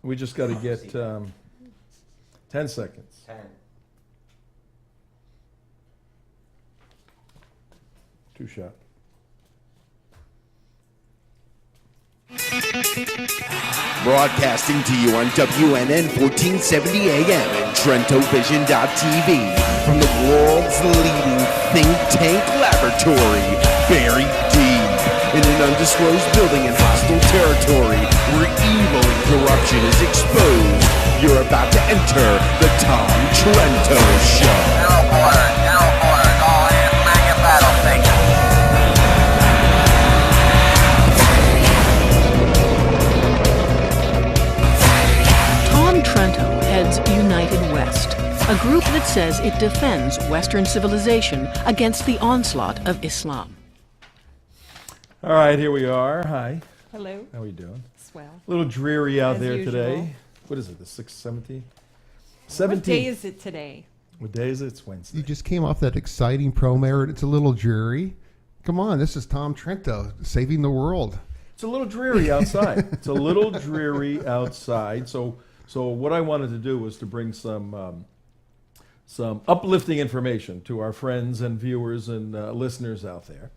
We just got to get 10 seconds. 10. 2 shot. Broadcasting to you on WNN 1470 AM and TrentoVision.tv from the world's leading think tank laboratory, buried deep in an undisclosed building in hostile territory where evil and corruption is exposed. You're about to enter the Tom Trento Show. Arrow border, all hands man your battle station. Tom Trento heads United West, a group that says it defends Western civilization against the onslaught of Islam. All right, here we are. Hi. Hello. How are you doing? Swell. A little dreary out As there usual. today. What is it, the 6th, 17th? What day 17th. is it today? What day is it? It's Wednesday. You just came off that exciting promo, and it's a little dreary. Come on, this is Tom Trento saving the world. It's a little dreary outside. It's a little dreary outside. So what I wanted to do was to bring some uplifting information to our friends and viewers and listeners out there.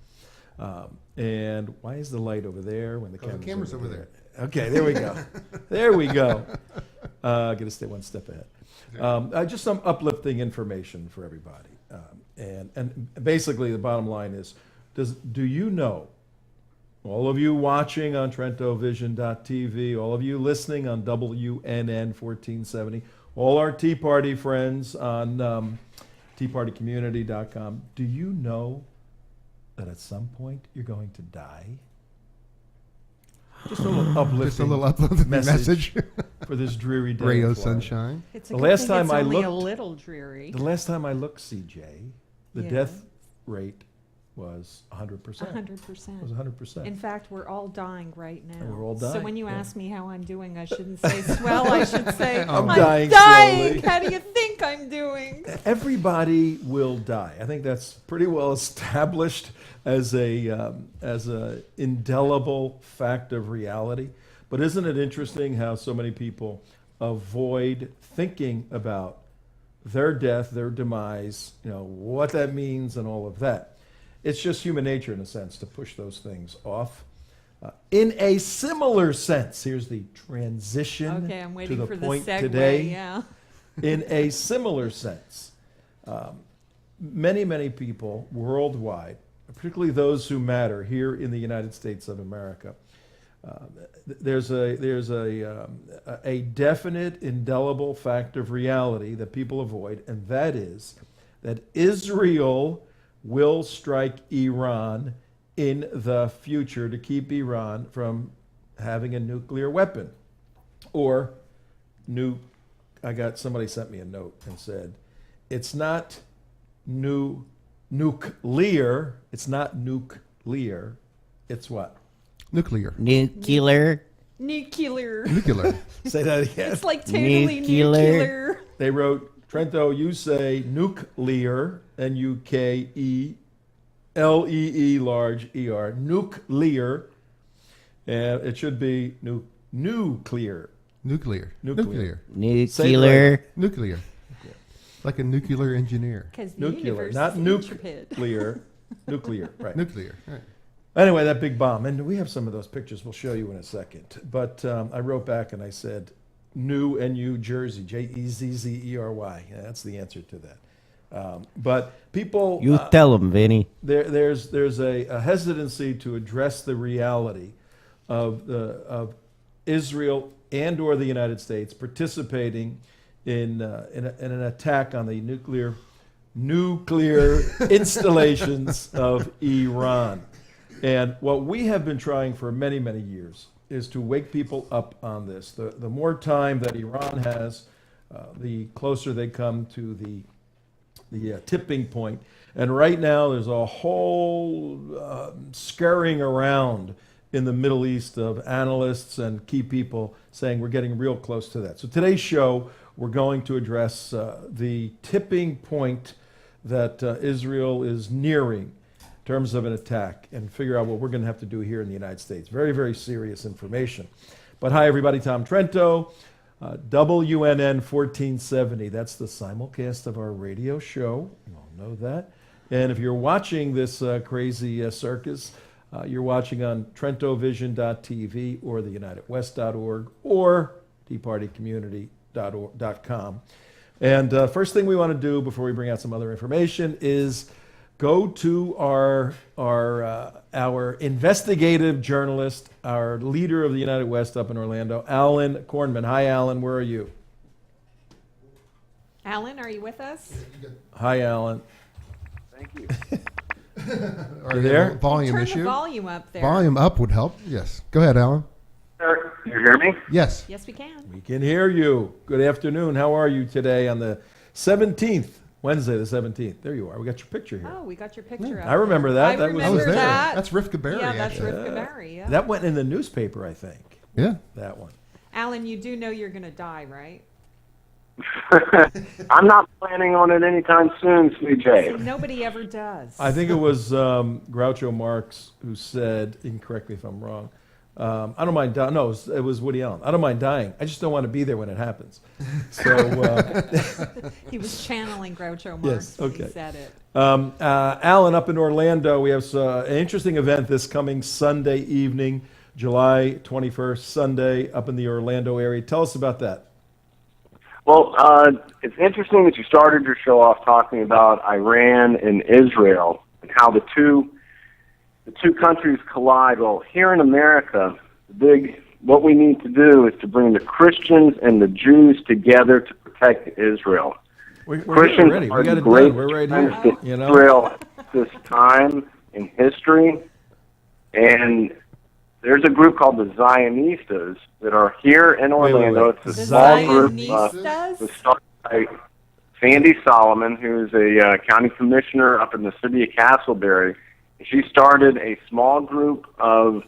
And why is the light over there when the camera's over there? Okay, there we go. There we go. Got to stay one step ahead. Just some uplifting information for everybody. And basically the bottom line is, do you know, all of you watching on TrentoVision.tv, all of you listening on WNN 1470, all our Tea Party friends on TeaPartyCommunity.com, do you know that at some point you're going to die? Just a little uplifting, Just a little uplifting message. for this dreary day. Ray in of Florida. sunshine. It's The a good last thing time it's I only a looked- little dreary. The last time I looked, CJ, the Yeah. death rate was 100%. 100%. It was 100%. In fact, we're all dying right now. We're all So dying, when you yeah. ask me how I'm doing, I shouldn't say swell. I should say I'm I'm dying dying. slowly. How do you think I'm doing? Everybody will die. I think that's pretty well established as a indelible fact of reality. But isn't it interesting how so many people avoid thinking about their death, their demise, what that means and all of that? It's just human nature, in a sense, to push those things off. In a similar sense, here's the transition Okay, I'm to waiting the for the point segue. today. Yeah. In a similar sense, many people worldwide, particularly those who matter here in the United States of America, there's a definite, indelible fact of reality that people avoid, and that is that Israel will strike Iran in the future to keep Iran from having a nuclear weapon. Or somebody sent me a note and said, it's not nuclear, it's not nuclear, it's what? Nuclear. Nuclear. Nuclear. Nuclear. Say that again. It's like totally Nuclear. nuclear. They wrote, Trento, you say nuclear, Nukelee large ER, nuclear, and it should be nuclear. Nuclear. Nuclear. Nuclear. Nuclear. Like a nuclear engineer. Because the Nuclear, universe not is intricate. nuclear. Nuclear, right. Nuclear. Right. Anyway, that big bomb, and we have some of those pictures we'll show you in a second. But I wrote back and I said, New Jersey, Jezzzery. Yeah, that's the answer to that. But people, You tell them, Vinny. there's a hesitancy to address the reality of Israel and or the United States participating in an attack on the nuclear installations of Iran. And what we have been trying for many years is to wake people up on this. The more time that Iran has, the closer they come to the tipping point. And right now there's a whole scurrying around in the Middle East of analysts and key people saying we're getting real close to that. So today's show, we're going to address the tipping point that Israel is nearing in terms of an attack and figure out what we're going to have to do here in the United States. Very serious information. But hi, everybody. Tom Trento. WNN 1470. That's the simulcast of our radio show. You all know that. And if you're watching this crazy circus, you're watching on TrentoVision.tv or theunitedwest.org or teapartycommunity.com. And first thing we want to do before we bring out some other information is go to our investigative journalist, our leader of the United West up in Orlando, Alan Cornman. Hi, Alan. Where are you? Alan, are you with us? Hi, Alan. Thank you. Are You there? Volume Turn issue. the volume up there. Volume up would help. Yes. Go ahead, Alan. Sir, you hear me? Yes. Yes, we can. We can hear you. Good afternoon. How are you today on the 17th, Wednesday the 17th? There you are. We got your picture here. Oh, we got your picture up I remember there. that. I That was- I was remember there. that. That's Rivka Berry. Yeah, that's actually. Rivka Berry, yeah. That went in the newspaper, I think. Yeah. That one. Alan, you do know you're going to die, right? I'm not planning on it anytime soon, CJ. Nobody ever does. I think it was Groucho Marx who said, you can correct me if I'm wrong, I don't mind dying. No, it was Woody Allen. I don't mind dying. I just don't want to be there when it happens. So, He was channeling Groucho Marx Yes, when okay. he said it. Alan, up in Orlando, we have an interesting event this coming Sunday evening, July 21st, Sunday, up in the Orlando area. Tell us about that. Well, it's interesting that you started your show off talking about Iran and Israel and how the two countries collide. Well, here in America, what we need to do is to bring the Christians and the Jews together to protect Israel. We're here Christians already. are We got the it great done. We're right here. defense to You know? Israel at this time in history, and there's a group called the Zionistas that are here in Orlando. wait. It's a The small group Zionistas? was started by Sandy Solomon, who's a county commissioner up in the city of Castleberry. She started a small group of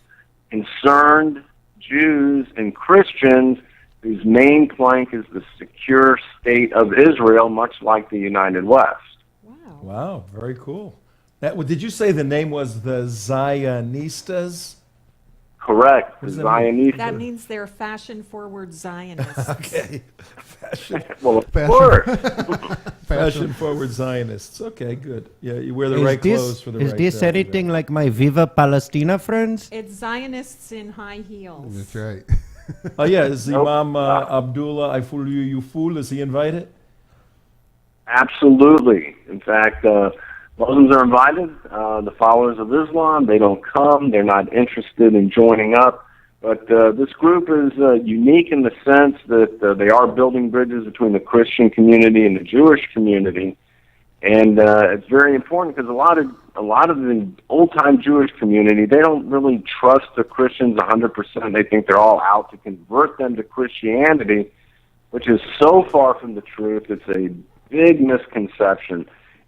concerned Jews and Christians whose main plank is the secure state of Israel, much like the United West. Wow. Wow, very cool. Did you say the name was the Zionistas? Correct. The does that mean? Zionistas. That means they're fashion-forward Zionists. Okay. Well, of Fashion. course. Fashion-forward Zionists. Okay, good. Yeah, you wear the Is right this, clothes for the is right this event. anything like my Viva Palestina friends? It's Zionists in high heels. That's right. Oh, yeah, is Nope. Imam Abdullah, I fool you, you fool, is he invited? Absolutely. In fact, Muslims are invited. The followers of Islam, they don't come. They're not interested in joining up. But this group is unique in the sense that they are building bridges between the Christian community and the Jewish community. And it's very important because a lot of the old-time Jewish community, they don't really trust the Christians 100%. They think they're all out to convert them to Christianity, which is so far from the truth. It's a big misconception.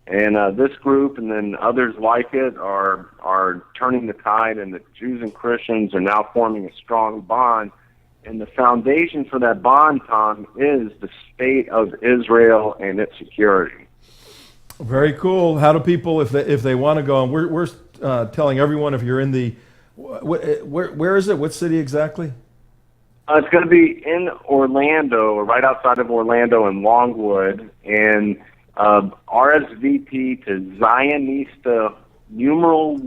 And this group and then others like it are turning the tide, and the Jews and Christians are now forming a strong bond. And the foundation for that bond, Tom, is the state of Israel and its security. Very cool. How do people, if they want to go, and we're telling everyone if you're in the, where is it? What city exactly? It's going to be in Orlando, or right outside of Orlando in Longwood, and RSVP to Zionista #1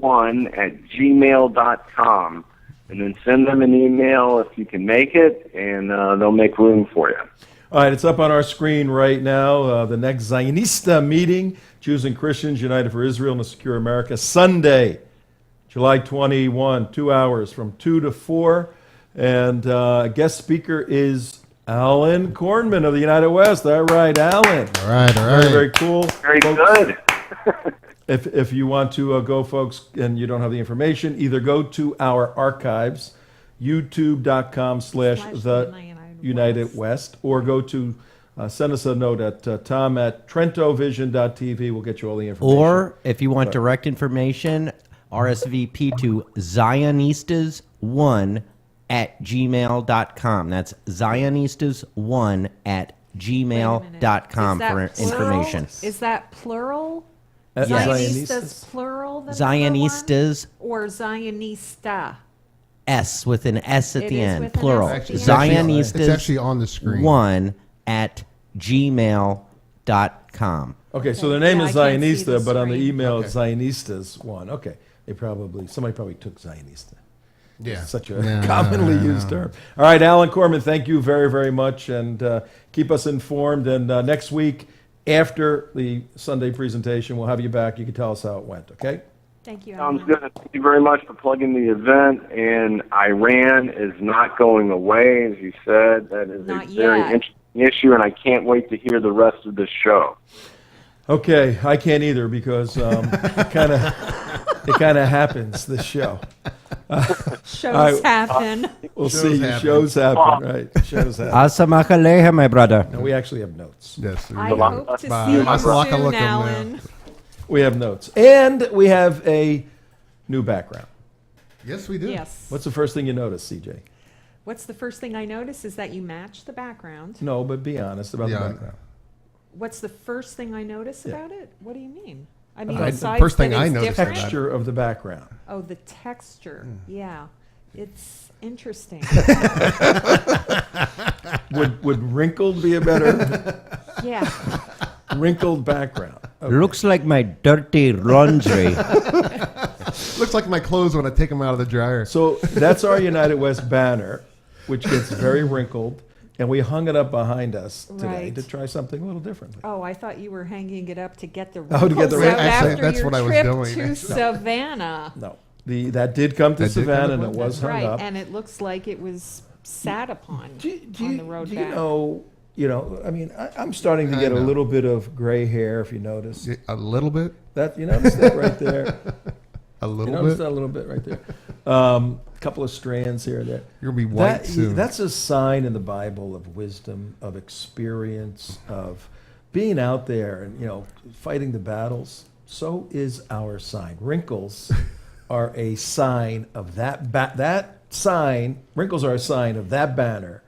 @gmail.com, and then send them an email if you can make it, and they'll make room for you. All right, it's up on our screen right now. The next Zionista meeting, Jews and Christians United for Israel and a Secure America, Sunday, July 21, 2 hours from 2 to 4. And guest speaker is Alan Cornman of the United West. All right, Alan. All right. Very, very cool. Very Folks, good. If you want to go, folks, and you don't have the information, either go to our archives, youtube.com/the-United-West, or go to send us a note at tom@TrentoVision.tv. We'll get you all the information. Or if you want direct information, RSVP to Zionistas1 @gmail.com. That's Zionistas1 @gmail.com for Is that plural? information. Is that plural? Zionistas? Zionistas plural? the number one? Zionistas Or Zionista? S with an S at It the is end, with an plural. S at the end. Zionistas. It's actually on the screen. 1 at gmail.com. Okay, so their name Yeah, is I can't see Zionista, the but on the screen. email it's Zionistas one. Okay, somebody probably took Zionista. Yeah. It's such a Yeah, commonly yeah, used yeah. term. All right, Alan Cornman, thank you very, very much, and keep us informed. And next week, after the Sunday presentation, we'll have you back. You can tell us how it went, okay? Thank you, Sounds Alan. good. Thank you very much for plugging the event. And Iran is not going away, as you said. That is Not a very yet. interesting issue, and I can't wait to hear the rest of this show. Okay, I can't either because it kind of happens, this show. Shows happen. We'll Shows see. happen. Shows happen, right? Shows happen. Asamakaleha, my brother. And we actually have notes. Yes. I Bye. hope to Bye. see you Masalaka soon, lookum, Alan. We have notes. And we have a new background. Yes, we do. Yes. What's the first thing you notice, CJ? What's the first thing I notice is that you match the background. No, but be honest about the Yeah. background. What's the first thing I notice Yeah. about it? What do you mean? I mean, The besides first thing that I it's noticed different? about it. Texture of the background. Oh, the texture. Yeah, it's interesting. Would wrinkled be a better Yeah. wrinkled background? Okay. Looks like my dirty laundry. Looks like my clothes when I take them out of the dryer. So that's our United West banner, which gets very wrinkled, and we hung it up behind us today Right. to try something a little differently. Oh, I thought you were hanging it up to get the Oh, to get the wrinkles out Actually, after that's your what I was trip doing, to actually. Savannah. No, that did come to That did come Savannah, to and it was That's hung right, up. and it looks like it was sat upon Do on the road you back. know, I mean, I'm starting to I get a know. little bit of gray hair, if you notice. A little bit. You notice that right there? A You little notice bit. that a little bit right there? A couple of strands here and there. You're gonna be white soon. That's a sign in the Bible of wisdom, of experience, of being out there and, fighting the battles. So is our sign. Wrinkles are a sign of that sign. Wrinkles are a sign of that banner.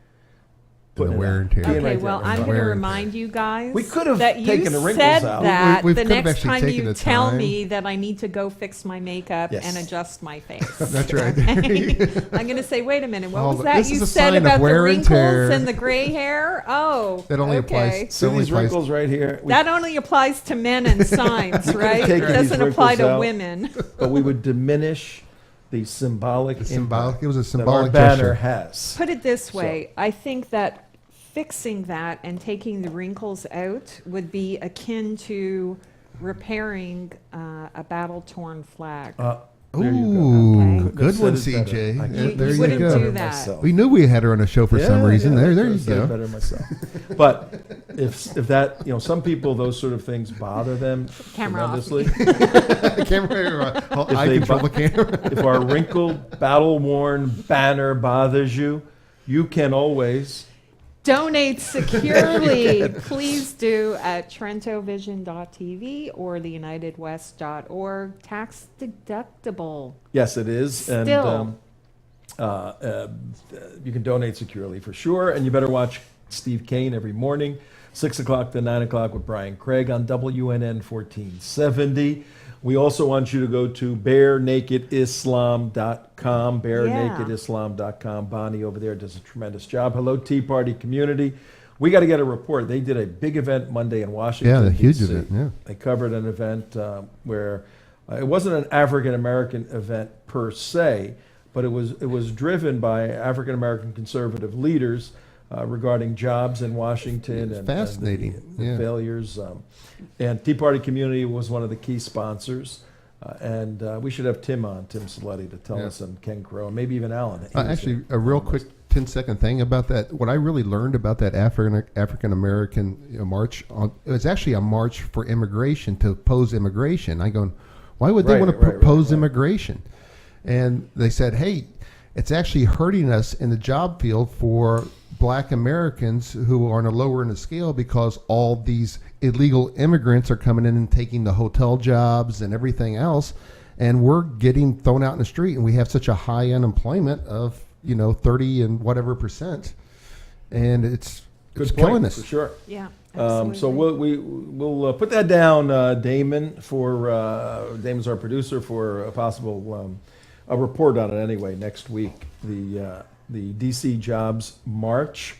And the Putting it wear out. and tear. Being Okay, right well, there. I'm going to Wear and remind you guys We could have that you taken the wrinkles said out. that We the could have next actually time taken you the tell time. me that I need to go fix my makeup Yes. and adjust my face. That's right. I'm going to say, wait a minute, what Oh, was but that this you is a said sign of about the wear and wrinkles tear. and the gray hair? Oh, That only okay. applies. See these wrinkles right here? That only applies to men and signs, right? It taken these doesn't apply to wrinkles out. women. But we would diminish the symbolic It was a that our symbolic banner gesture. has. Put it this way, I think that fixing that and taking the wrinkles out would be akin to repairing a battle-torn flag. There you go. Ooh, Okay. good one, Said it better. CJ. I Yeah, couldn't there have you wouldn't go. do that. myself. We knew we had her on a show for some reason. I There could've you said it go. better myself. But if that, some people, those sort of things bother them Camera off. tremendously. The camera, I they control bu- the camera. If our wrinkled, battle-worn banner bothers you, you can always. Donate securely, please do at TrentoVision.tv or theunitedwest.org. Tax deductible. Yes, it is. And Still. you can donate securely for sure. And you better watch Steve Kane every morning, 6 o'clock to 9 o'clock with Brian Craig on WNN 1470. We also want you to go to barenakedislam.com, barenakedislam.com. Bonnie over there does a tremendous job. Hello, Tea Party community. We got to get a report. They did a big event Monday in Washington. Yeah, the huge DC. event, yeah. They covered an event where it wasn't an African American event per se, but it was driven by African American conservative leaders regarding jobs in Washington and Fascinating, the yeah. failures. And Tea Party community was one of the key sponsors. And we should have Tim Saletti, to tell Yeah. us, and Ken Crow, and maybe even Alan. He was Actually, there. a real quick 10-second thing about that. What I really learned about that African American march, it was actually a march for immigration, to oppose immigration. I go, why would they Right, want to right, propose right. immigration? And they said, hey, it's actually hurting us in the job field for Black Americans who are on a lower end of scale, because all these illegal immigrants are coming in and taking the hotel jobs and everything else, and we're getting thrown out in the street, and we have such a high unemployment of 30 and whatever %, and it's Good killing point, us. for sure. Yeah, absolutely. So we'll put that down, Damon. Damon's our producer for a possible a report on it anyway next week. The DC Jobs March,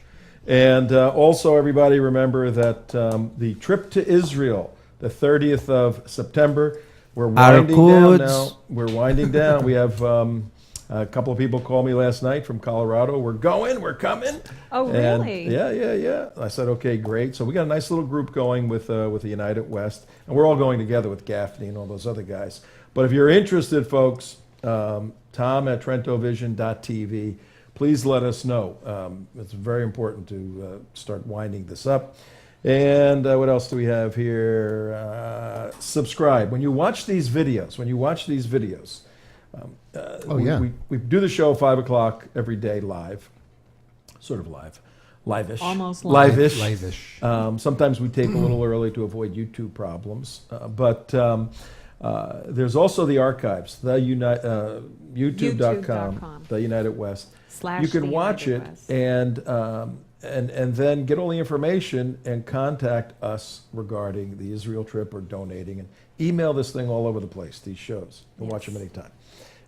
and also everybody remember that the trip to Israel, the 30th of September. We're winding down now. We're winding down. We have a couple of people called me last night from Colorado. We're coming. Oh, And really? yeah. I said, okay, great. So we got a nice little group going with the United West, and we're all going together with Gaffney and all those other guys. But if you're interested, folks, Tom at TrentoVision.tv, please let us know. It's very important to start winding this up. And what else do we have here? Subscribe. When you watch these videos, we do the show 5 o'clock every day live, sort of live-ish. Almost live. Live-ish. Sometimes we tape a little early to avoid YouTube problems. But there's also the archives, YouTube.com, the United West. / You can watch it United West. and then get all the information and contact us regarding the Israel trip or donating, and email this thing all over the place, these shows. You can watch them anytime.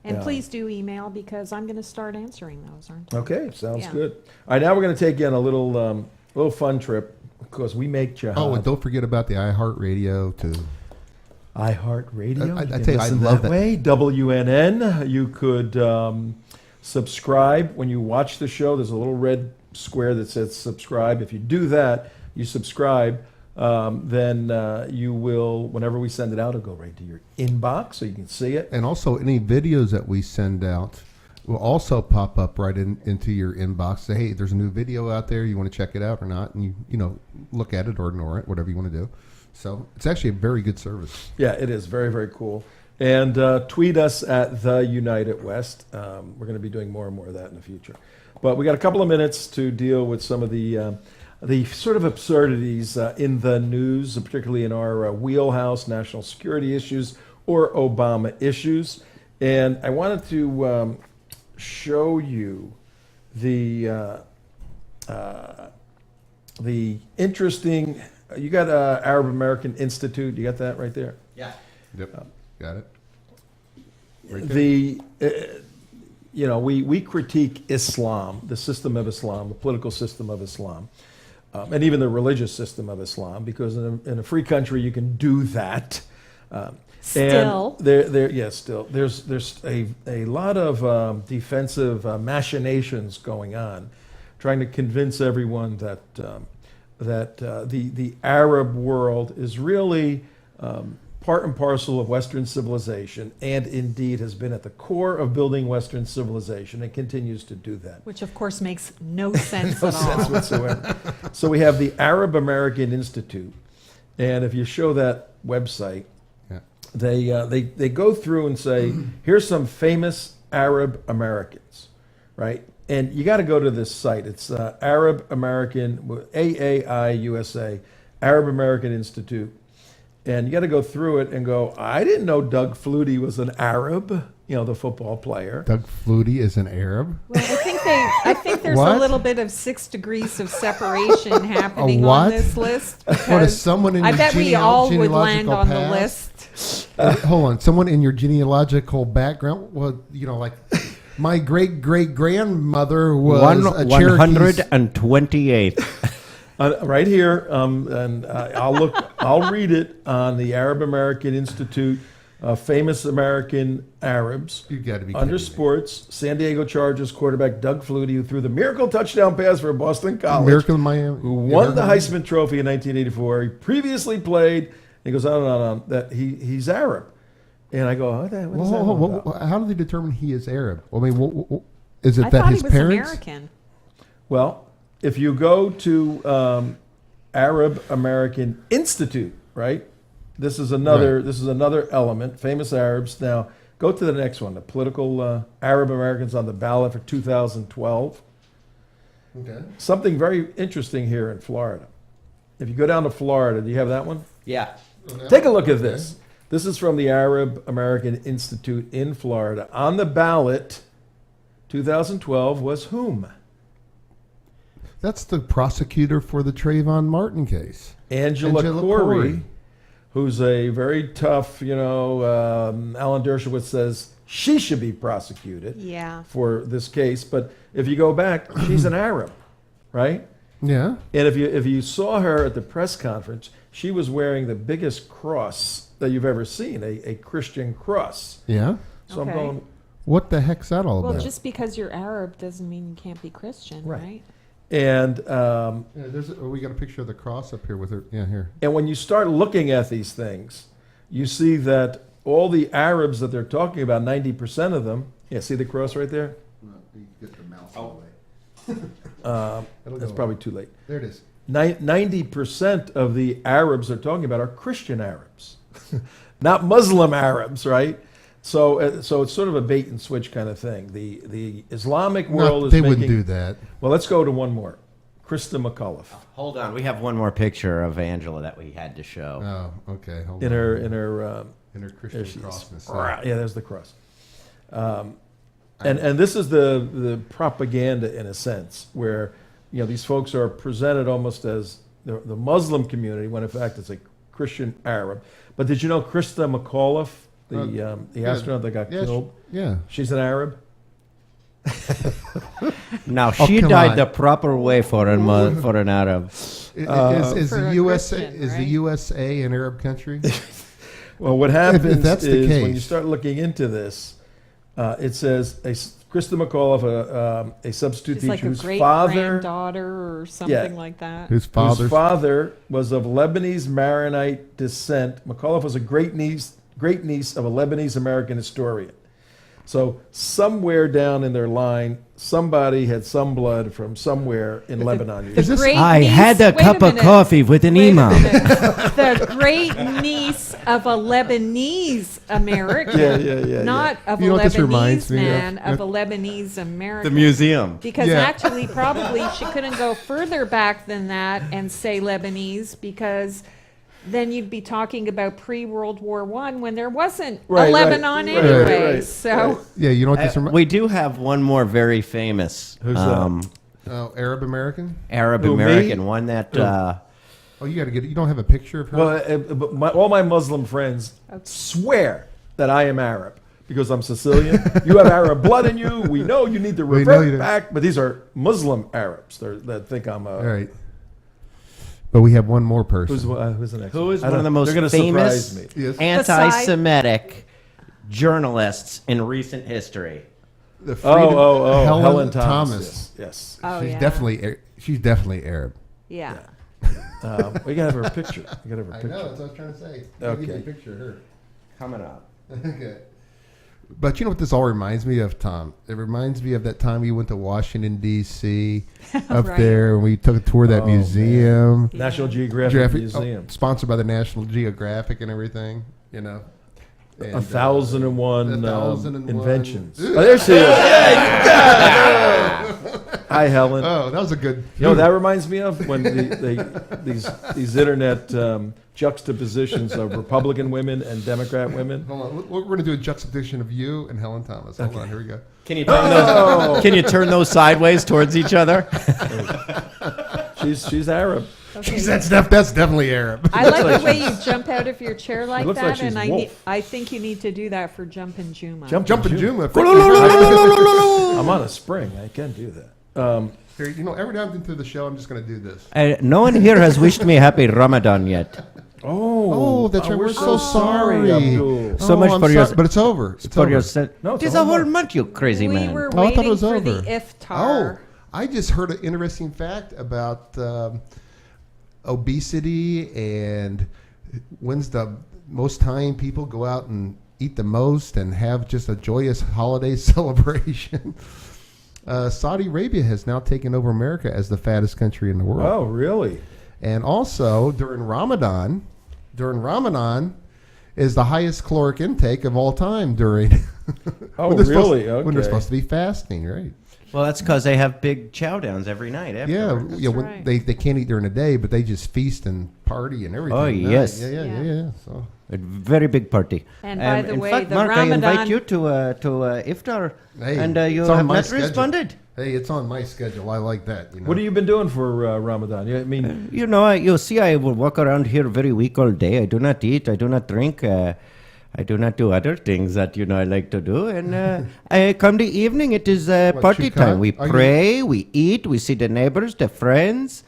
And please do email, because I'm going to start answering those, aren't I? Okay, sounds Yeah. good. All right, now we're going to take you on a little fun trip, because we make Jihad. Oh, and don't forget about the iHeartRadio too. iHeartRadio. I You can tell you, I listen love that that. way. WNN. You could subscribe when you watch the show. There's a little red square that says subscribe. If you do that, you subscribe, then you will, whenever we send it out, it'll go right to your inbox so you can see it. And also, any videos that we send out will also pop up right into your inbox. Say, hey, there's a new video out there. You want to check it out or not? And you look at it or ignore it, whatever you want to do. So it's actually a very good service. Yeah, it is very, very cool. And tweet us at the United West. We're going to be doing more and more of that in the future. But we got a couple of minutes to deal with some of the sort of absurdities in the news, particularly in our wheelhouse, national security issues or Obama issues. And I wanted to show you the interesting. You got Arab American Institute. You got that right there. Yeah. Yep. Got it. We critique Islam, the system of Islam, the political system of Islam, and even the religious system of Islam, because in a free country you can do that. Still. And still. There's a lot of defensive machinations going on, trying to convince everyone that the Arab world is really part and parcel of Western civilization, and indeed has been at the core of building Western civilization and continues to do that. Which, of course, makes no sense No at all. sense whatsoever. So we have the Arab American Institute, and if you show that website, Yeah. they go through and say, here's some famous Arab Americans, right? And you got to go to this site. It's Arab American, AAIUSA, Arab American Institute. And you got to go through it and go, I didn't know Doug Flutie was an Arab, the football player. Doug Flutie is an Arab. Well, I think there's a What? little bit of 6 degrees of separation happening what? on this list. What is because someone in I your bet we all would land genealogical on the past? list. Hold on, someone in your genealogical background. Well, like my great grandmother was a Cherokee. 128th. Right here, and I'll read it on the Arab American Institute, famous American Arabs. You got to be Under kidding me. sports, San Diego Chargers quarterback Doug Flutie, who threw the miracle touchdown pass for Boston College, Miracle in Miami. who won the Heisman Trophy in 1984. He previously played. He goes on and on that he's Arab, and I go, what is that all about? How do they determine he is Arab? I mean, is it I that thought his he was parents? American. Well, if you go to Arab American Institute, right? This is another element. Famous Arabs. Now go to the next one. The political Arab Americans on the ballot for 2012. Okay. Something very interesting here in Florida. If you go down to Florida, do you have that one? Yeah. Take a look at this. This is from the Arab American Institute in Florida. On the ballot, 2012 was whom? That's the prosecutor for the Trayvon Martin case. Angela Corey, who's a very tough, Alan Dershowitz says she should be prosecuted Yeah. for this case. But if you go back, she's an Arab, right? Yeah. And if you saw her at the press conference, she was wearing the biggest cross that you've ever seen, a Christian cross. Yeah. So Okay. I'm going, What the heck's that all Well, about? just because you're Arab doesn't mean you can't be Christian, Right. right? and we got a picture of the cross up here with her. Yeah, here. and when you start looking at these things, you see that all the Arabs that they're talking about, 90% of them, see the cross right there? Get the mouse That's probably too late. There it is. 90% of the Arabs they're talking about are Christian Arabs, not Muslim Arabs, right? So it's sort of a bait and switch kind of thing. The Islamic world is they making. wouldn't do that. Well, let's go to one more. Krista McAuliffe Hold on, we have one more picture of Angela that we had to show. Oh, okay. Hold in on. her in her there Christian she is. cross. Yeah, there's the cross. And this is the propaganda in a sense, where these folks are presented almost as the Muslim community when in fact it's a Christian Arab. But did you know Krista McAuliffe, the astronaut that got killed? Yeah. She's an Arab. Now, Oh, she come died on. the proper way for an Arab. Is For the a USA Christian, is the right? USA an Arab country? Well, what happens that's the is when you case. start looking into this, it says Krista McAuliffe, a substitute She's teacher like a whose great father granddaughter or something like that. Whose whose father's father was of Lebanese Maronite descent. McAuliffe was a great niece of a Lebanese American historian. So somewhere down in their line, somebody had some blood from somewhere in Lebanon. Is this- Great I niece- had a wait cup of minute. coffee with an Wait a imam. minute. The great niece of a Lebanese American. Yeah. Not of You know a what this reminds Lebanese me of? man, of a Lebanese American. museum. Because Yeah. actually, probably she couldn't go further back than that and say Lebanese, because then you'd be talking about pre-World War I when there wasn't Right, a right, Lebanon right, anyway. right, So Yeah, you know what this reminds? We do have one more very famous Who's that? Arab American. Arab Who, me? American, one that Oh, you got to get. You don't have a picture of her. Well, but all my Muslim friends swear that I am Arab because I'm Sicilian. You have Arab blood in you. We know you need to We know you revert do. back. But these are Muslim Arabs that think I'm All right. But we have one more person. who's the next who is I one of don't- the most they're gonna famous surprise me. Yes. anti-Semitic journalists in recent history. The freedom- Helen Thomas. Yes. Oh, she's yeah. she's definitely Arab. yeah. We gotta have her picture. We gotta have her I picture. know. That's what I was trying to say. Okay. Give me a picture of her. Coming up. Okay. But you know what this all reminds me of, Tom? It reminds me of that time you went to Washington, D.C. up Right. there, and we took a tour of that Oh, museum. National Geographic Geographic- Museum. sponsored by the National Geographic and everything, And, 1,001 1,001 inventions. Oh, there she is. Hi, Helen. Oh, that was a good. You know what that reminds me of when these internet juxtapositions of Republican women and Democrat women. Hold on, we're going to do a juxtaposition of you and Helen Thomas. Hold on, here we go. Can you turn those? Can you turn those sideways towards each other? She's Arab. Okay. That's definitely Arab. I like the way you jump out of your chair like looks that, like she's and Wolf. I think you need to do that for Jumpin' Juma. Jumpin' Juma. I'm on a spring. I can do that. Here, every now and then through the show, I'm just going to do this. No one here has wished me happy Ramadan yet. Oh, that's right. we're We're so sorry. Abdul. So much I'm for your- sorry, but it's over. It's For over. your No, it's it is a a whole whole month. month, you crazy We man. were Oh, I thought it waiting was for over. the iftar. I just heard an interesting fact about obesity and when's the most time people go out and eat the most and have just a joyous holiday celebration. Saudi Arabia has now taken over America as the fattest country in the world. Oh, really? And also during Ramadan is the highest caloric intake of all time during. Oh, when they're supposed- really? When they're Okay. supposed to be fasting, right? Well, that's because they have big chow downs every night. Yeah, Afterwards. when right. they can't eat during the day, but they just feast and party and everything. Oh, at night. yes. Yeah. So A very big party. And by the in way, fact, the Mark, I invite Ramadan- you to iftar, Hey, and you it's on have my not schedule. responded. Hey, it's on my schedule. I like that. You know? What have you been doing for Ramadan? I mean, You know, you see, I will walk around here very weak all day. I do not eat. I do not drink. I do not do other things that, I like to do. And I come the evening, it is party Shukat? time. We Are you- pray, we eat, we see the neighbors, the friends.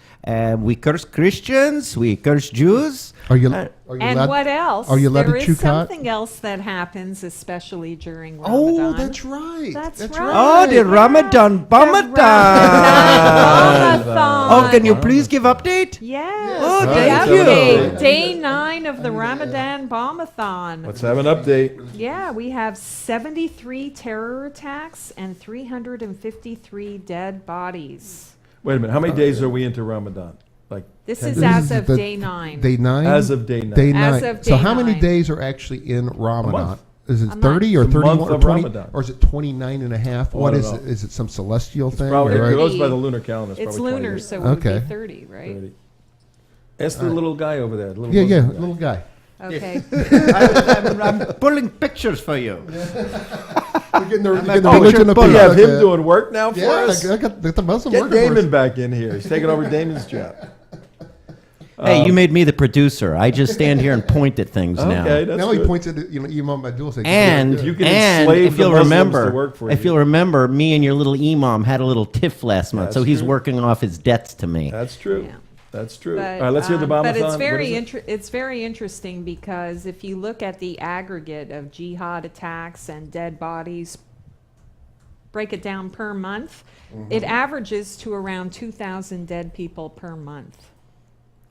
We curse Christians, we curse Jews. Are you And allowed- what else? Are you allowed There to chew is cot? something else that happens, especially during Ramadan. Oh, that's right. That's right. right. Oh, the Ramadan Ramadan. Ramadan. Oh, can you please give update? Yes. Oh, the thank update. you. Day 9 of the Ramadan Bombathon. let's have an update. Yeah, we have 73 terror attacks and 353 dead bodies. Wait a minute. How many days are we into Ramadan? Like This 10 is days? as is of the- day 9. Day 9? As of day 9. Day As 9. of So day how many 9. days are actually in Ramadan? month. Is it A 30 or month. It's a 31 month or of 20? Ramadan. Or is it 29 and a half? Oh, I What don't is know. it? Is it some celestial thing? Probably, Or- it goes 30. by the lunar calendar. It's probably lunar, 28. so it would Okay. be 30, right? 30. Ask the little guy over there. The little Yeah, Muslim guy. little guy. Okay. I'm pulling pictures for you. You're getting the Oh, religion of we people. have him Okay. doing work now for Yeah, us? I got the Muslim Get working for us. Damon back in here. He's taking over Damon's job. Hey, you made me the producer. I just stand here and point at things now. Okay, that's Now good. he points at Imam Abdul saying, And You can and enslave if the you'll Muslims remember, to work for if you. you'll remember, me and your little imam had a little tiff last month, so That's he's true. working off his debts to me. That's true. Yeah. That's true. But, All right, let's hear the Bombathon. but it's What very is it? it's very interesting because if you look at the aggregate of jihad attacks and dead bodies, break it down per month, it averages to around 2,000 dead people per month.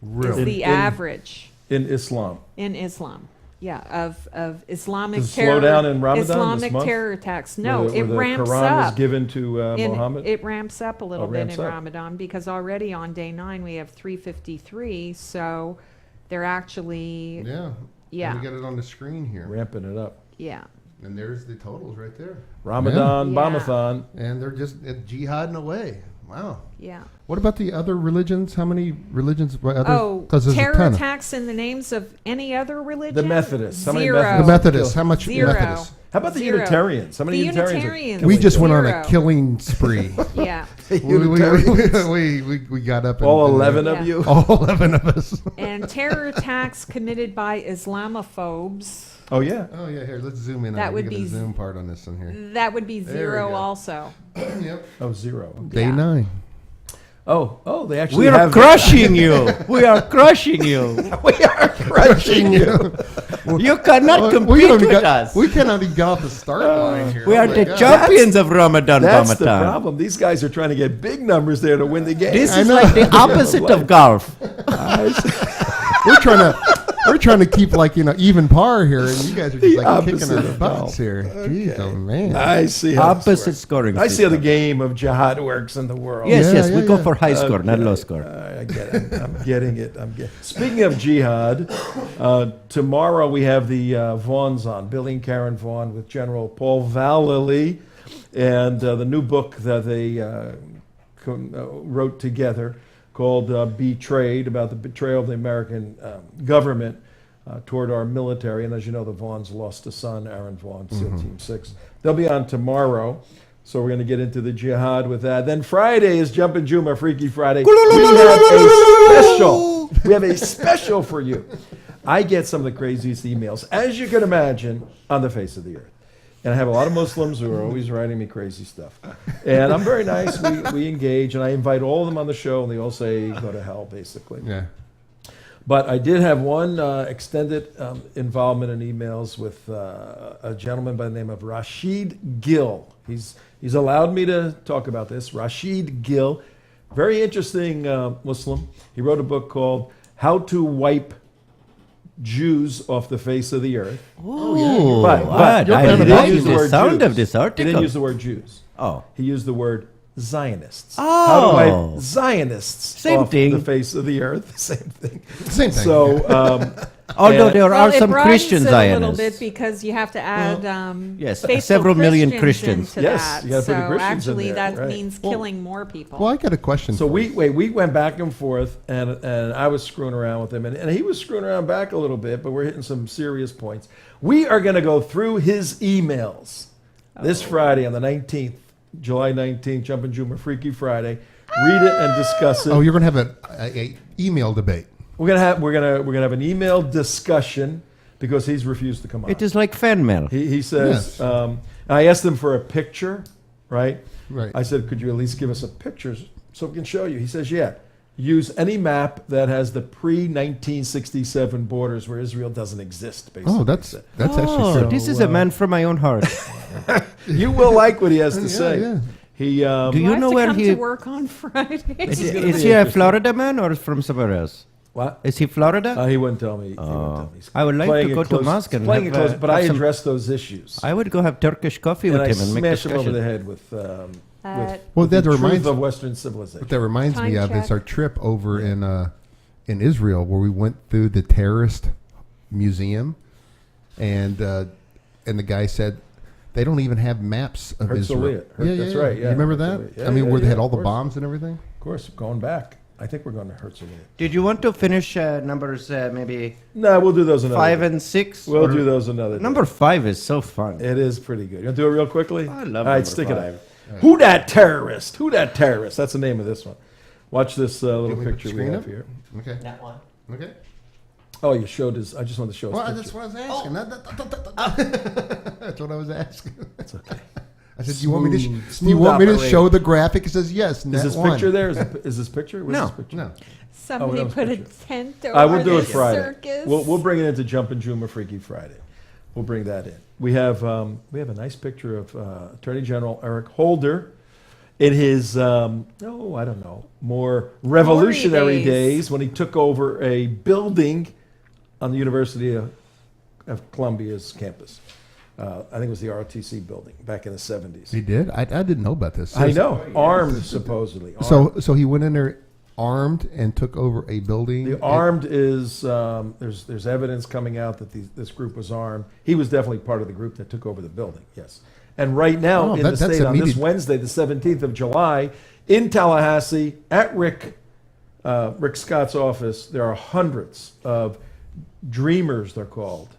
Is Really? the In- average In Islam. in Islam. Yeah, of Islamic Does it terror. slow down in Ramadan this Islamic month? terror attacks. No, where it the ramps Quran up. was given to In- Muhammad? It ramps up a little bit ramps in up. Ramadan because already on day 9 we have 353, so they're actually, Yeah. Yeah. We got it on the screen here. Ramping it up. yeah. And there's the totals right there. Ramadan, Yeah. Bombathon. And they're just jihading away. Wow. Yeah. What about the other religions? How many religions? Oh, Because there's a terror ton. attacks in the names of any other religion? The Methodists. How many Zero. Methodists? The Methodists. How much Zero. Methodists? How about the Zero. Unitarians? How many The Unitarians? Unitarians. Are We just went on a Zero. killing spree. Yeah. we got up and All 11 of Yeah. you? All 11 of us. And terror attacks committed by Islamophobes, Oh, yeah. Oh yeah, here let's zoom in. That on it. would We got be the zoom part on this one here. that would be There we zero go. also. Yep. Oh, 0. Okay. Day Yeah. 9. Oh, they actually We are have crushing you. We are crushing you. We are crushing you. You cannot compete with us. We cannot even get off the start line here. We Oh are my the God. champions of Ramadan That's the Ramadan. problem. These guys are trying to get big numbers there to win the game. This I is know. like the opposite of golf. We're trying to keep even par here, and you guys are just like kicking opposite our of butts golf. here. Jeez, oh man. I see how this Opposite works. scoring. I see how the system. game of jihad works in the world. Yes, Yeah, yes, we yeah, go yeah. for high score, not low score. I get it. I'm getting it. Speaking of jihad, tomorrow we have the Vaughns on, Billy and Karen Vaughn with General Paul Vallely, and the new book that they wrote together called Betrayed, about the betrayal of the American government toward our military. And as you know, the Vaughns lost a son, Aaron Vaughn, SEAL Team 6. They'll be on tomorrow. So we're going to get into the jihad with that. Then Friday is Jumpin' Juma, Freaky Friday. We have a special for you. I get some of the craziest emails, as you can imagine, on the face of the earth. And I have a lot of Muslims who are always writing me crazy stuff. And I'm very nice. We engage, and I invite all of them on the show, and they all say, go to hell, basically. Yeah. But I did have one extended involvement in emails with a gentleman by the name of Rashid Gill. He's allowed me to talk about this. Rashid Gill, very interesting Muslim. He wrote a book called How to Wipe Jews Off the Face of the Earth. Ooh, But what? he I didn't like use the the word sound Jews. of this He article. didn't use the word Jews. Oh. He used the word Zionists. Oh. How to wipe Zionists Same off thing. the face of the earth. Same thing. Same thing. So, Although and- there Well, are it some broadens Christian it a little bit Zionists. because you have to add yes, faithful several million Christians Christians. into Yes, that. you gotta put the so Christians in actually, there, that right. means killing more people. Well, I got a question. So for you. we went back and forth, and I was screwing around with him, and he was screwing around back a little bit, but we're hitting some serious points. We are going to go through his emails this Friday on the 19th July 19th, Jumpin' Juma Freaky Friday. Read it and discuss it. Oh, you're going to have a email debate. We're gonna have an email discussion because he's refused to come on. It is like fan mail. He says. Yes. I asked him for a picture, right? Right. I said, could you at least give us a picture so we can show you? He says, yeah. Use any map that has the pre-1967 borders where Israel doesn't exist. Basically. Oh, that's actually Oh, true. this is a man from my own heart. You will like what he has to Yeah, say. yeah. He. Do Well, you I have know to where come he to work on Friday. is? gonna Is be he a interesting. Florida man or from somewhere else? What? Is he Florida? He wouldn't tell me. He wouldn't tell me. He's I would like playing to it go to close- mosque and playing have, it close, but I some- address those issues. I would go have Turkish coffee and with I him and make smash him over discussion. the head with Well, with that the reminds truth of Western civilization. What that reminds me Time of is check. our trip over in Israel, where we went through the terrorist museum, and the guy said they don't even have maps of Israel. Herzliya. That's right. Yeah, You remember that? Herzliya. Yeah, I mean, yeah, where they yeah, had all of the course. bombs and everything. Of course, going back. I think we're going to Herzliya. Did you want to finish numbers maybe No, we'll do those another 5 day. and 6? We'll Or- do those another day. Number 5 is so fun. It is pretty good. You want to do it real quickly? I love All right, number stick 5. it up. Who that terrorist? Who that terrorist? That's the name of this one. Watch this little Can we put picture we screen have up? here. Okay. That one. Okay. Oh, you showed his. I just wanted to show his Well, picture. that's what I was asking. That's what I was asking. It's okay. I said, "Do you want me to? Smooth Do you want me to operator. show the graphic?" He says, "Yes." Is net this one. picture there? Is this picture? Where's No, this picture? No. Somebody that was put a picture. tent over I will do it the Friday. circus. We'll bring it into Jumpin' Juma Freaky Friday. We'll bring that in. We have a nice picture of Attorney General Eric Holder in his I don't know, more revolutionary days. days when he took over a building on the University of Columbia's campus. I think it was the ROTC building back in the 70s. He did. I didn't know about this. I know, armed supposedly. Armed. So he went in there armed and took over a building. The armed is there's evidence coming out that this group was armed. He was definitely part of the group that took over the building. Yes, and right now Oh, in that- the that's state on this immediate. Wednesday, the 17th of July, in Tallahassee at Rick Scott's office, there are hundreds of dreamers. They're called.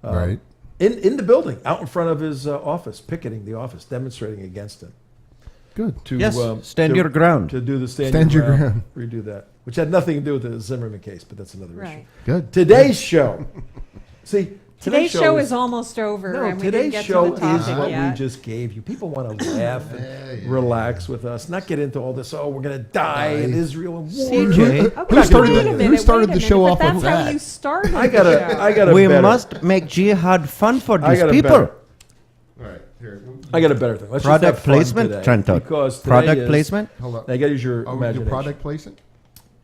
Right. In the building, out in front of his office, picketing the office, demonstrating against him. Good. To, Yes, stand your ground. To do the Stand your ground. redo that, which had nothing to do with the Zimmerman case, but that's another issue. Right. Good. Today's show. See, Today's show is almost over, no. and we didn't Today's get show to the is topic what yet. we just gave you. People want to laugh and relax with us, not get into all this. Oh, we're going to die in Israel and war. CJ, Okay, Who started wait the- a who minute, started wait a the show minute, off but of that's how that? you started I the got show. a We better. must make jihad fun for I these got a people. better. All right. Here. I got a better thing. Let's just Product have fun placement, today, Trento. Because today Product is- placement. Hold on. Now you got to use your Oh, we do imagination. product placement?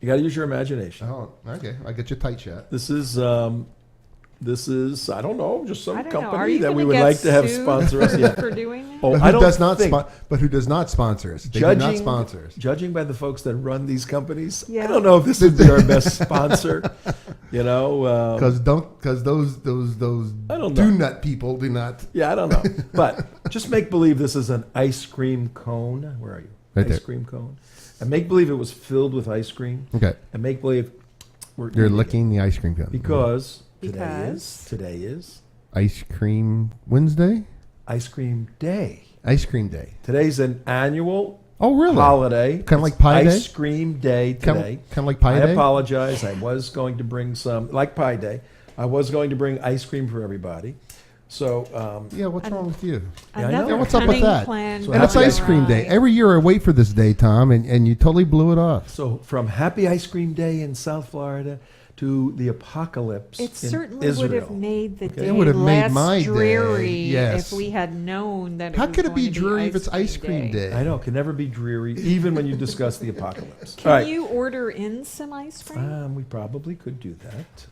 You got to use your imagination. Oh, okay. I get you tight shot. This is I don't know, just some I don't know. Are company you that we gonna would get like to have sued sponsor us. for, Yeah. for doing that? Oh, But I who don't does not think, but who does not sponsor us? They do not sponsor us. judging by the folks that run these companies, I Yeah. don't know if this would be our best sponsor. You know, Because those I don't do know. nut people do not. yeah, I don't know. But just make believe this is an ice cream cone. Where are you? Right ice there. cream cone. And make believe it was filled with ice cream. Okay. And make believe we're You're eating it. licking the ice cream cone. because Because? today is Ice cream Wednesday? ice cream day. Ice cream day. Today's an annual Oh, really? holiday. Kinda like It's Pie Day? Ice cream day today. Kind of like Pie I Day? apologize. I was going to bring some, like Pie Day, I was going to bring ice cream for everybody. So, Yeah, what's wrong with you? Yeah, I know. Another Yeah, what's up with cunning that? plan So And it's happy gone ice cream day. awry. Every year I wait for this day, Tom, and you totally blew it off. so from Happy Ice Cream Day in South Florida to the apocalypse It in certainly Israel. would have made the day It would have made less my day, dreary yes. if we had known that. How it was could it be going to dreary if it's ice cream day? I know, it can never be dreary, even when you discuss the apocalypse. Can All right. you order in some ice cream? We probably could do that.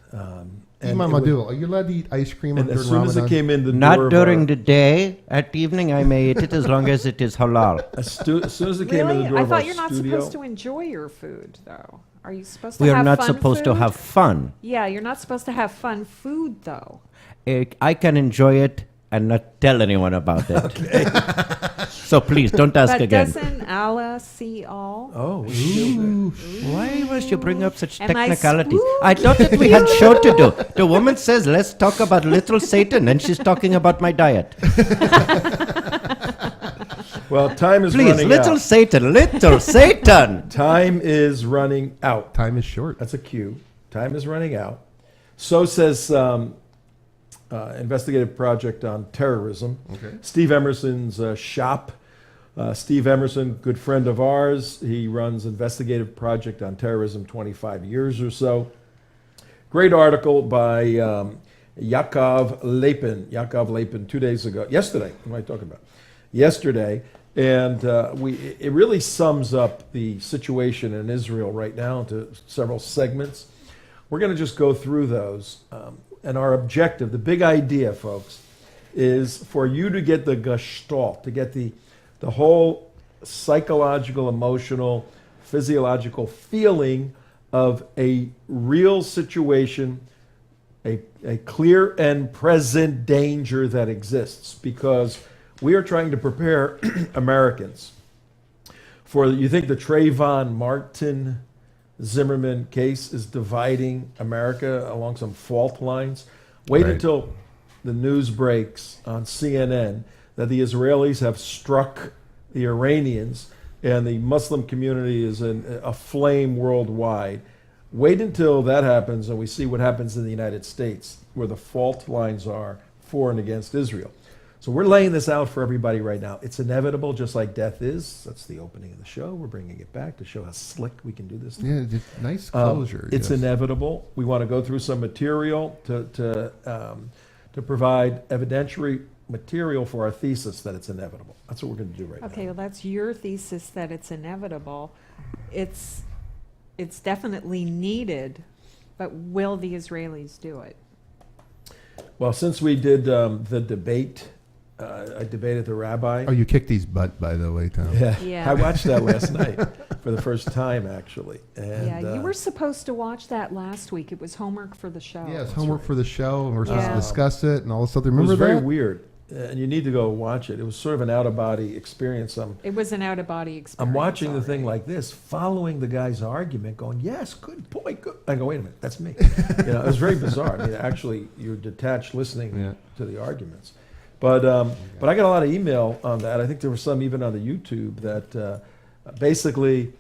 Imam it would- Adul, are you allowed to eat ice cream and during as soon as it Ramadan? came in the door Not of during our- the day. At evening, I may eat it as long as it is halal. as soon as it came in Really? the door I of our thought you're not studio, supposed to enjoy your food, though. Are you supposed to We have are not fun supposed to food? have fun. Yeah, you're not supposed to have fun food, though. I can enjoy it and not tell anyone about it. So please don't ask But again. doesn't Allah see all? Oh, we should. Why must you bring up such Am I technicalities? spooked? I thought that we had show to do. The woman says, let's talk about little Satan, and she's talking about my diet. Well, time is Please, running little out. Satan, little Satan. Time is running out. Time is short. That's a cue. Time is running out. So says investigative project on terrorism. Okay. Steve Emerson's shop. Steve Emerson, good friend of ours. He runs investigative project on terrorism 25 years or so. Great article by Yaakov Lapin 2 days ago. Yesterday. What am I talking about? Yesterday. And it really sums up the situation in Israel right now into several segments. We're going to just go through those. And our objective, the big idea, folks, is for you to get the gestalt, to get the whole psychological, emotional, physiological feeling of a real situation, a clear and present danger that exists, because we are trying to prepare Americans for, you think the Trayvon Martin Zimmerman case is dividing America along some fault lines? Wait Right. until the news breaks on CNN that the Israelis have struck the Iranians and the Muslim community is in a flame worldwide. Wait until that happens and we see what happens in the United States, where the fault lines are for and against Israel. So we're laying this out for everybody right now. It's inevitable, just like death is. That's the opening of the show. We're bringing it back to show how slick we can do this. Yeah, just nice closure. It's yes. inevitable. We want to go through some material to provide evidentiary material for our thesis that it's inevitable. That's what we're going to do right now. Okay, well, that's your thesis that it's inevitable. It's definitely needed, but will the Israelis do it? Well, since we did the debate, I debated the rabbi. Oh, you kicked these butt, by the way, Tom. Yeah. I watched that last night for the first time, actually. And, Yeah, you were supposed to watch that last week. It was homework for the show. Yeah, it's homework for the show, and we're supposed Yeah. to discuss it and all this other. It Remember was very that? weird, and you need to go watch it. It was sort of an out-of-body experience. It was an out-of-body experience. I'm watching the already. thing like this, following the guy's argument, going, yes, good point, good. I go, wait a minute, that's me. It was very bizarre. I mean, actually, you're detached listening Yeah. to the arguments. But I got a lot of email on that. I think there were some even on the YouTube that basically,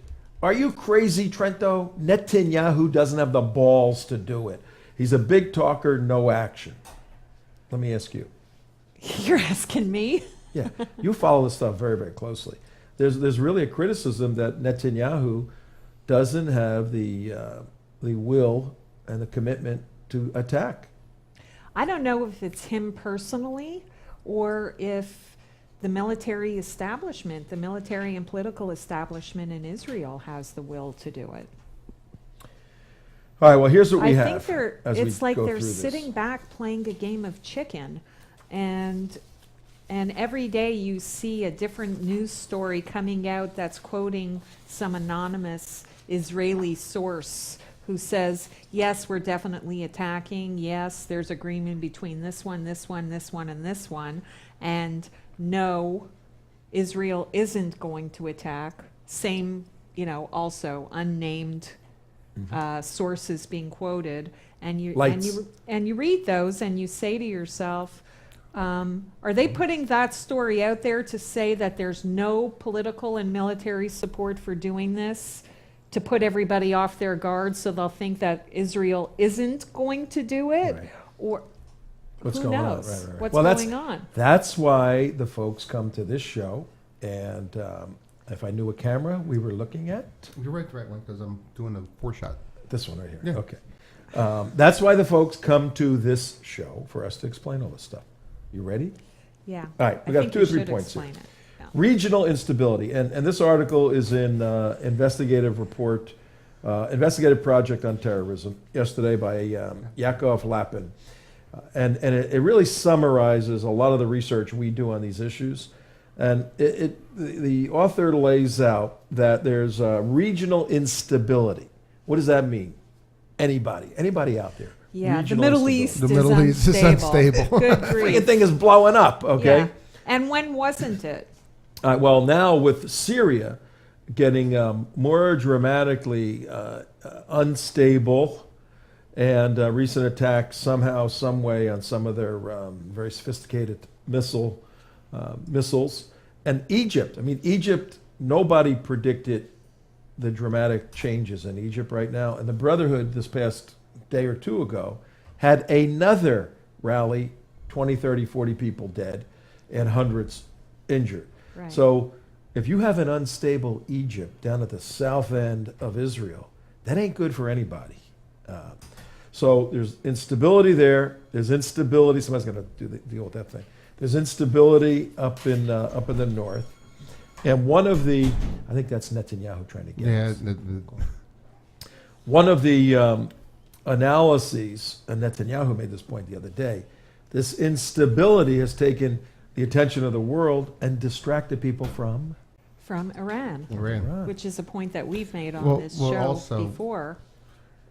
are you crazy, Trento? Netanyahu doesn't have the balls to do it. He's a big talker, no action. Let me ask you. You're asking me? Yeah, you follow this stuff very, very closely. There's really a criticism that Netanyahu doesn't have the will and the commitment to attack. I don't know if it's him personally or if the military establishment, the military and political establishment in Israel has the will to do it. All right, well, here's what we I have. think it's like they're sitting back playing a game of chicken, and every day you see a different news story coming out that's quoting some anonymous Israeli source who says, yes, we're definitely attacking. Yes, there's agreement between this one, this one, this one, and this one. And no, Israel isn't going to attack. Same, also unnamed sources being quoted. And you read those and you say to yourself, are they putting that story out there to say that there's no political and military support for doing this, to put everybody off their guard so they'll think that Israel isn't going to do it? Right. Or What's who going knows on? Right. what's Well, going on? That's why the folks come to this show. And if I knew a camera we were looking at, You're right, the right one, because I'm doing a 4-shot. this one right here. Yeah. Okay. That's why the folks come to this show, for us to explain all this stuff. You ready? Yeah. All right, we I got think 2 or you 3 should points here. explain it. Yeah. Regional instability, and this article is in investigative report, investigative project on terrorism, yesterday by Yaakov Lapin. And it really summarizes a lot of the research we do on these issues. And the author lays out that there's regional instability. What does that mean? Anybody out there? Yeah, the Regional Middle instability. East The Middle East is unstable. Good Freaking grief. thing is blowing up, okay? Yeah. And when wasn't it? Well, now with Syria getting more dramatically unstable, and recent attacks somehow, some way on some of their very sophisticated missiles, And Egypt, I mean, Egypt, nobody predicted the dramatic changes in Egypt right now. And the Brotherhood this past day or two ago had another rally, 20, 30, 40 people dead and hundreds injured. Right. So if you have an unstable Egypt down at the south end of Israel, that ain't good for anybody. So there's instability there. There's instability. Somebody's got to deal with that thing. There's instability up in the north. And one of the, I think that's Netanyahu trying to get us. One of the analyses, and Netanyahu made this point the other day, this instability has taken the attention of the world and distracted people from Iran, Iran. which is a point that we've made on this show also, before.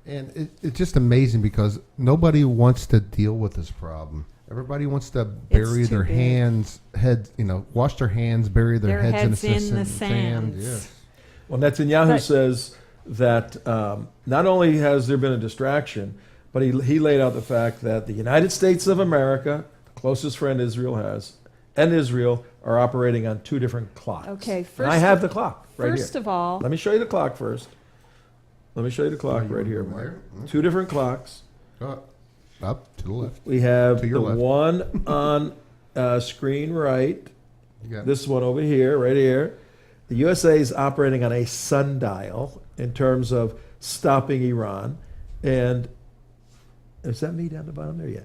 And it's just amazing because nobody wants to deal with this problem. Everybody wants to bury too their big. heads, wash their hands, bury their heads in the sand. sands. Yes. Well, Netanyahu But- says that not only has there been a distraction, but he laid out the fact that the United States of America, the closest friend Israel has, and Israel are operating on two different clocks. Okay, And I have the clock right here. First of all, Let me show you the clock first. Let me show you the clock right here, Mike. Two different clocks. Up to the left. We have To the your left. one on screen right. You got This one over here, right here. The USA is operating on a sundial in terms of stopping Iran. And is that me down the bottom there? Yeah.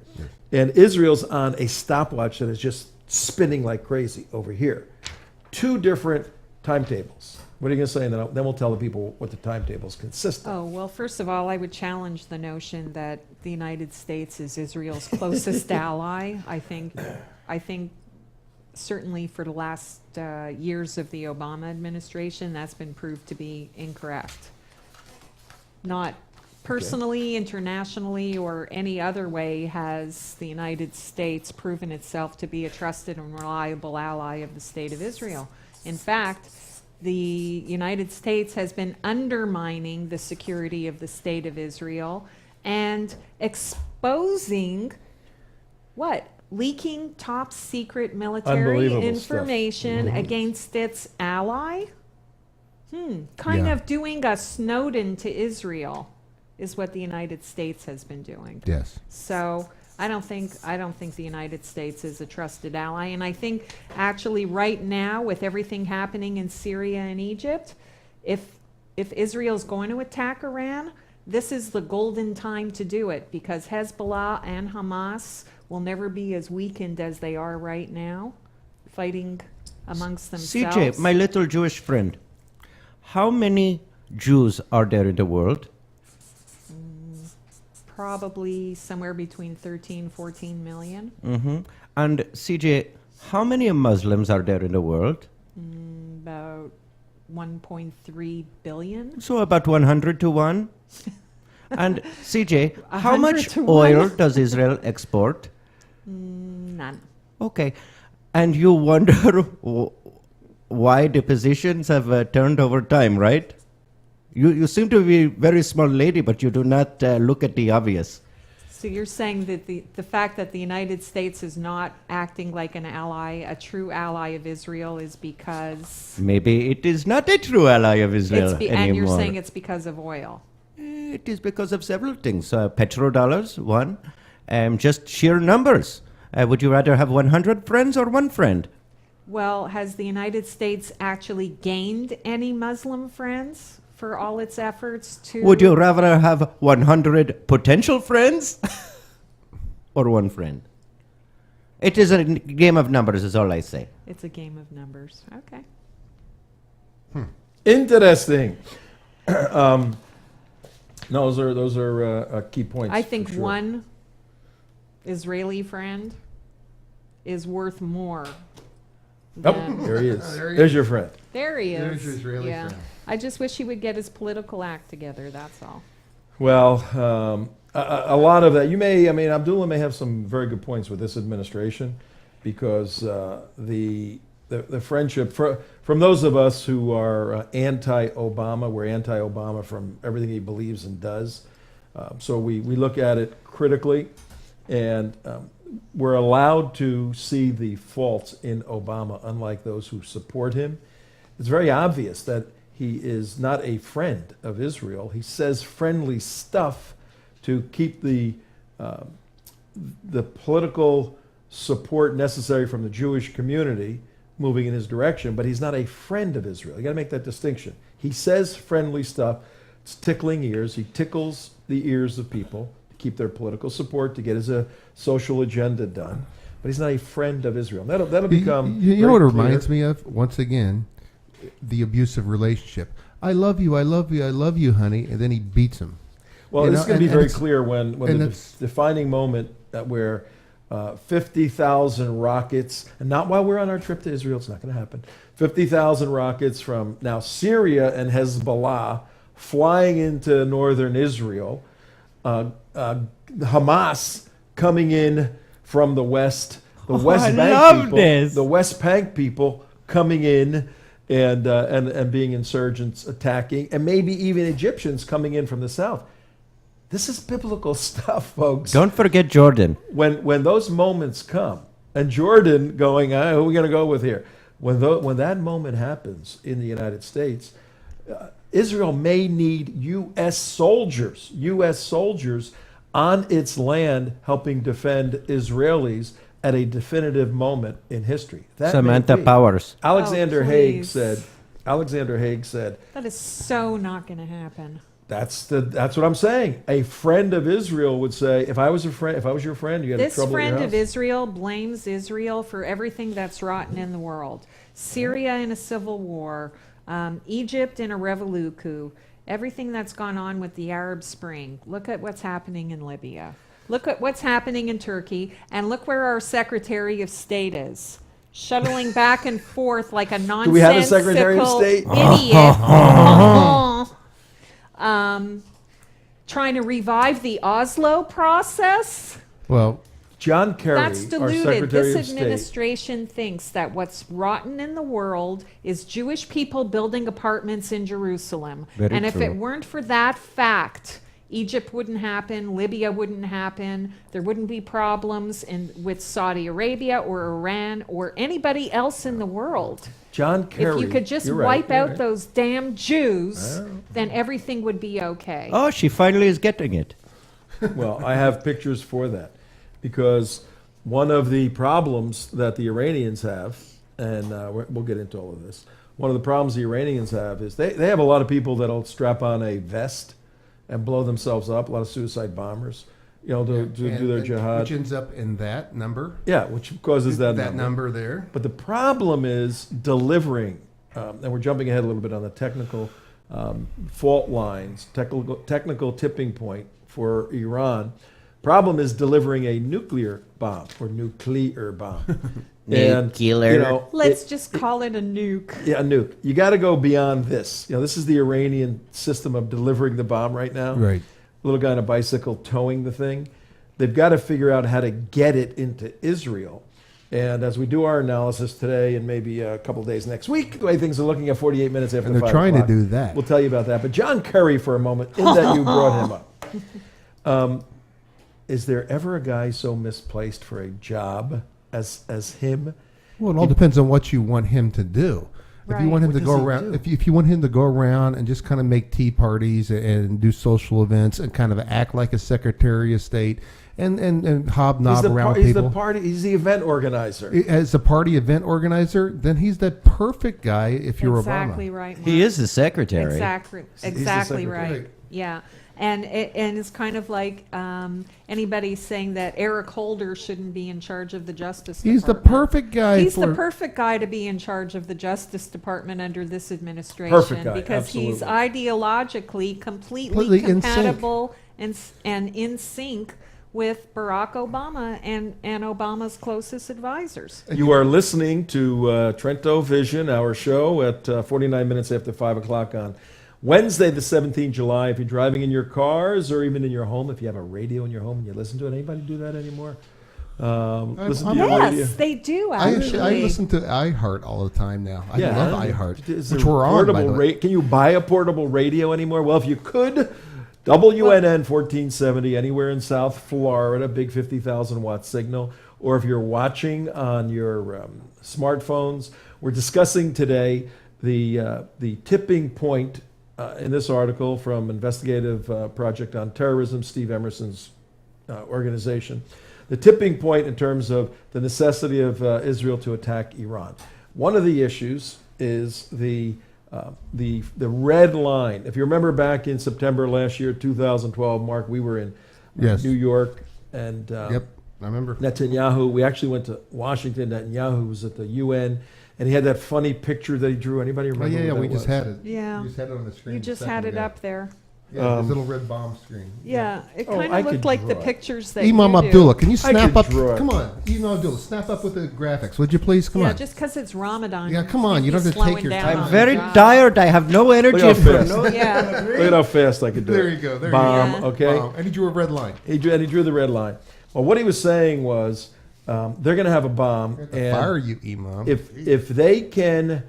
And Israel's on a stopwatch that is just spinning like crazy over here. Two different timetables. What are you going to say? And then we'll tell the people what the timetables consist of. oh, well, first of all, I would challenge the notion that the United States is Israel's closest ally. I think certainly for the last years of the Obama administration, that's been proved to be incorrect. Not personally, internationally, or any other way has the United States proven itself to be a trusted and reliable ally of the State of Israel. In fact, the United States has been undermining the security of the State of Israel and exposing leaking top secret military Unbelievable information stuff. against its ally? Kind Yeah. of doing a Snowden to Israel is what the United States has been doing. Yes. So I don't think the United States is a trusted ally, and I think actually right now with everything happening in Syria and Egypt, if Israel's going to attack Iran, this is the golden time to do it because Hezbollah and Hamas will never be as weakened as they are right now, fighting amongst themselves. CJ, my little Jewish friend, how many Jews are there in the world? Probably somewhere between 13, 14 million. And CJ, how many Muslims are there in the world? About 1.3 billion. So about 100 to 1. And CJ, how 100 much to 1. oil does Israel export? None. Okay. And you wonder why the positions have turned over time, right? You seem to be a very smart lady, but you do not look at the obvious. So you're saying that the fact that the United States is not acting like an ally, a true ally of Israel, is because Maybe it is not a true ally of Israel and anymore. you're saying it's because of oil. It is because of several things. Petrodollars, one. Just sheer numbers. Would you rather have 100 friends or one friend? Well, has the United States actually gained any Muslim friends for all its efforts to? Would you rather have 100 potential friends or one friend? It is a game of numbers, is all I say. It's a game of numbers. Okay. Interesting. No, those are key points. I for think sure. one Israeli friend is worth more. Oh, than- there he is. There he There's your friend. There he is. There's your Israeli yeah. friend. I just wish he would get his political act together. That's all. Well, a lot of that, Abdullah may have some very good points with this administration because the friendship, from those of us who are anti-Obama, we're anti-Obama from everything he believes and does. So we look at it critically. And we're allowed to see the faults in Obama, unlike those who support him. It's very obvious that he is not a friend of Israel. He says friendly stuff to keep the political support necessary from the Jewish community moving in his direction, but he's not a friend of Israel. You got to make that distinction. He says friendly stuff. It's tickling ears. He tickles the ears of people to keep their political support, to get his social agenda done. But he's not a friend of Israel. That'll become You know what it very clear. reminds me of? Once again, the abusive relationship. I love you, I love you, I love you, honey, and then he beats him. Well, You this know, is going to be and very it's- clear when and the it's- defining moment where 50,000 rockets, and not while we're on our trip to Israel, it's not going to happen, 50,000 rockets from now Syria and Hezbollah flying into northern Israel, Hamas coming in from the west, the West I Bank love people, this. the West Bank people coming in and being insurgents attacking, and maybe even Egyptians coming in from the south. This is biblical stuff, folks. Don't forget Jordan. When those moments come, and Jordan going, who are we going to go with here? When that moment happens in the United States, Israel may need U.S. soldiers on its land helping defend Israelis at a definitive moment in history. That may Samantha be. Powers. Alexander Oh, Haig please. said. Alexander Haig said, That is so not going to happen. That's what I'm saying. A friend of Israel would say, if I was your friend, you had This trouble at your friend house. of Israel blames Israel for everything that's rotten in the world. Syria in a civil war, Egypt in a revolution coup, everything that's gone on with the Arab Spring. Look at what's happening in Libya. Look at what's happening in Turkey, and look where our Secretary of State is, shuttling back and forth like a nonsensical Do we have a Secretary of State? idiot. Trying to revive the Oslo process. Well, John Kerry, That's our deluded. Secretary This of State. administration thinks that what's rotten in the world is Jewish people building apartments in Jerusalem. Very and if true. it weren't for that fact, Egypt wouldn't happen, Libya wouldn't happen, there wouldn't be problems with Saudi Arabia or Iran or anybody else in the world. John Kerry. If you could just you're right, wipe you're out right. those damn Jews, then everything would be okay. Oh, she finally is getting it. Well, I have pictures for that, because one of the problems that the Iranians have, and we'll get into all of this, one of the problems the Iranians have is they have a lot of people that'll strap on a vest and blow themselves up, a lot of suicide bombers, to do their jihad. which ends up in that number. Yeah, which causes that number there. But the problem is delivering, and we're jumping ahead a little bit on the technical fault lines, technical tipping point for Iran. Problem is delivering a nuclear bomb or nuclear bomb. Nuclear. Let's just call it a nuke. Yeah, a nuke. You got to go beyond this. This is the Iranian system of delivering the bomb right now. Right. Little guy on a bicycle towing the thing. They've got to figure out how to get it into Israel. And as we do our analysis today and maybe a couple of days next week, the way things are looking at 48 minutes after And they're 5 trying to o'clock, do that. We'll tell you about that. But John Kerry, for a moment, in that you brought him up. Is there ever a guy so misplaced for a job as him? Well, it all depends on what you want him to do. If you want him What to go does he around, do? if you want him to go around and just kind of make tea parties and do social events and kind of act like a Secretary of State and hobnob around with people. He's the event organizer. As a party event organizer, then he's the perfect guy if you're Exactly Obama. right. Mark. He is the secretary. Exactly the right. secretary. Yeah. And it's kind of like anybody saying that Eric Holder shouldn't be in charge of the Justice He's the Department. perfect guy He's for the perfect guy to be in charge of the Justice Department under this administration. Perfect guy, because he's absolutely. ideologically completely Completely in sync. compatible and in sync with Barack Obama and Obama's closest advisors. You are listening to TrentoVision, our show at 49 minutes after 5 o'clock on Wednesday, the 17th July. If you're driving in your cars or even in your home, if you have a radio in your home and you listen to it, anybody do that anymore? Listen to your radio. Yes, they do I actually. listen to iHeart all the time now. I Yeah. love iHeart, Is which there we're on, by portable the way. Can you buy a portable radio anymore? Well, if you could, WNN 1470, anywhere in South Florida, big 50,000 watt signal. Or if you're watching on your smartphones, we're discussing today the tipping point in this article from Investigative Project on Terrorism, Steve Emerson's organization. The tipping point in terms of the necessity of Israel to attack Iran. One of the issues is the red line. If you remember back in September last year, 2012, Mark, we were in Yes. New York, and Yep, I remember. Netanyahu, we actually went to Washington. Netanyahu was at the UN, and he had that funny picture that he drew. Anybody Oh, remember? yeah, what we that just was? had it. Yeah. We just had it on the screen. You a just second had it ago. up there. Yeah, this little red bomb screen. Yeah, it Oh, kind I of could looked like the draw it. pictures that Imam you do. Abdullah, can you snap could up? draw it. Come on, Imam Abdullah, snap up with the graphics, would you please? Come Yeah, on. just because it's Ramadan. Yeah, come on, you don't have to slowing take your down time. on I'm the very job. tired. I have no energy how for fast. no. Yeah. Look at how fast I could do There it. you go. There Bomb, you go. okay? Bomb. And he drew a red line. He drew the red line. Well, what he was saying was they're going to have a bomb, and Fire you, Imam. if they can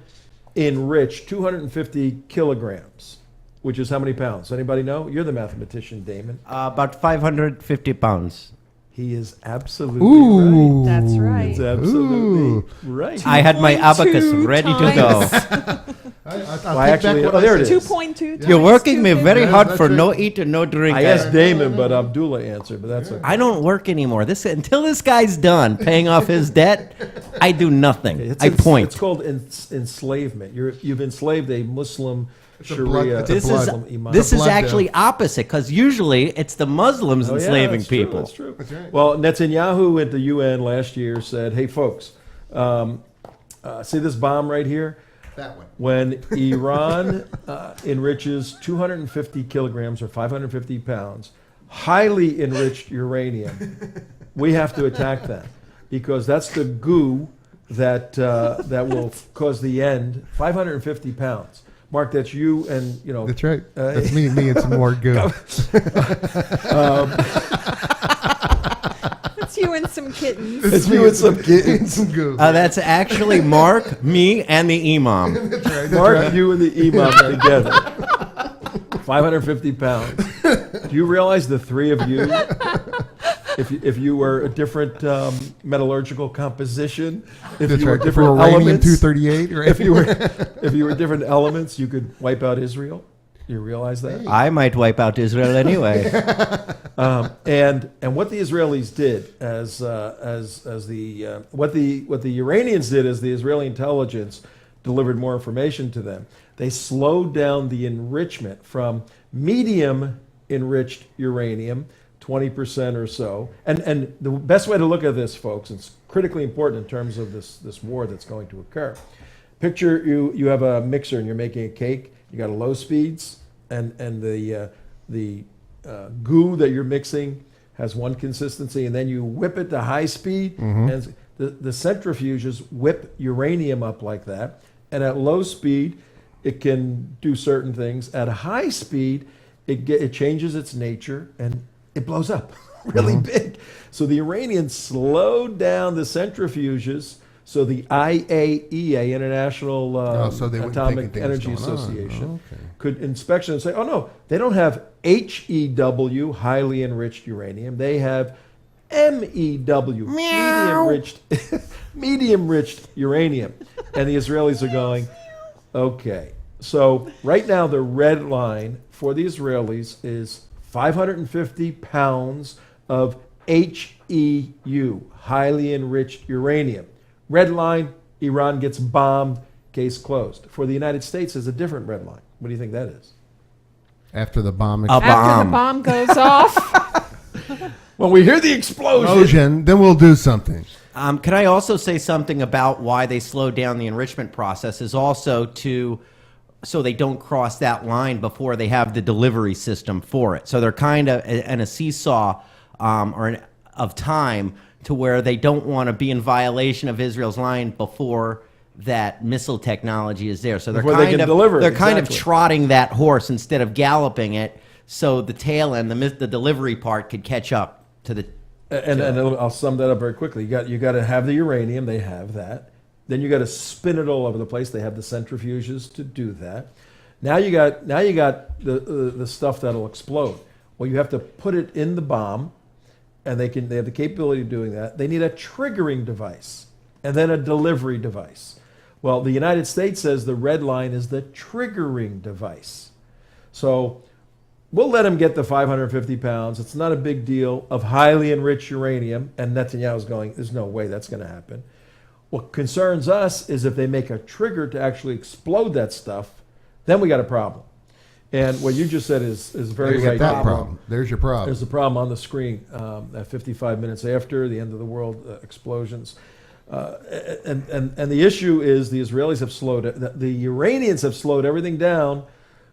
enrich 250 kilograms, which is how many pounds? Anybody know? You're the mathematician, Damon. About 550 pounds. He is absolutely Ooh. That's right. right. It's absolutely right. I had my 2.2 abacus ready to go. I'll Well, take actually, back what oh, I there it said. is. 2.2 You're times working me 250. very Yeah, hard that's for right. no eat and no drink. I asked Damon, but Abdullah answered, but that's okay. I don't work anymore. Until this guy's done paying off his debt, I do nothing. I point. It's called enslavement. You've enslaved a Muslim a Sharia. blood- it's a This is blood. imam. this is blood actually opposite because usually it's the Muslims Oh, yeah, enslaving that's true, people. That's true. That's right. Well, Netanyahu at the UN last year said, "Hey, folks, see this bomb right here? That one. When Iran enriches 250 kilograms or 550 pounds, highly enriched uranium, we have to attack that because that's the goo that that will cause the end. 550 pounds." Mark, that's you and, you know. That's right. That's me and some more goo. It's you and some kittens. It's you and some kittens. some goo. That's actually Mark, me, and the imam. That's right. Mark, you and the imam together. 550 pounds. Do you realize the three of you, if you were a different metallurgical composition, if That's you were right. different Uranium elements, 238, right? if you were different elements, you could wipe out Israel. You realize that? I might wipe out Israel anyway. And what the Israelis did what the Iranians did as the Israeli intelligence delivered more information to them, they slowed down the enrichment from medium enriched uranium, 20% or so. And the best way to look at this, folks, and it's critically important in terms of this war that's going to occur. Picture you have a mixer and you're making a cake. You got a low speeds, and the goo that you're mixing has one consistency, and then you whip it to high speed, and the centrifuges whip uranium up like that. And at low speed, it can do certain things. At high speed, it changes its nature and it blows up really big. So the Iranians slowed down the centrifuges. So the IAEA, International so they wouldn't Atomic think anything Energy was going on. Association, Oh, okay. could inspection and say, oh no, they don't have HEW, highly enriched uranium. They have MEW, medium enriched uranium. And the Israelis are going, okay. So right now the red line for the Israelis is 550 pounds of HEU, highly enriched uranium. Red line, Iran gets bombed, case closed. For the United States, is a different red line. What do you think that is? After the bomb A After the bomb. bomb goes off. When we hear the explosion, explosion, then we'll do something. Can I also say something about why they slowed down the enrichment process is also so they don't cross that line before they have the delivery system for it. So they're kind of in a seesaw of time to where they don't want to be in violation of Israel's line before that missile technology is there. So they're Before they can deliver it, they're kind of exactly. trotting that horse instead of galloping it, so the tail end, the delivery part, could catch up to the. and I'll sum that up very quickly. You got to have the uranium. They have that. Then you got to spin it all over the place. They have the centrifuges to do that. Now you got the stuff that'll explode. Well, you have to put it in the bomb, and they have the capability of doing that. They need a triggering device and then a delivery device. Well, the United States says the red line is the triggering device. So we'll let them get the 550 pounds. It's not a big deal of highly enriched uranium. And Netanyahu's going, there's no way that's going to happen. What concerns us is if they make a trigger to actually explode that stuff, then we got a problem. And what you just said is very There's right. that problem. There's your problem. There's a problem on the screen at 55 minutes after the end of the world explosions. And the issue is the Israelis have slowed it. The Iranians have slowed everything down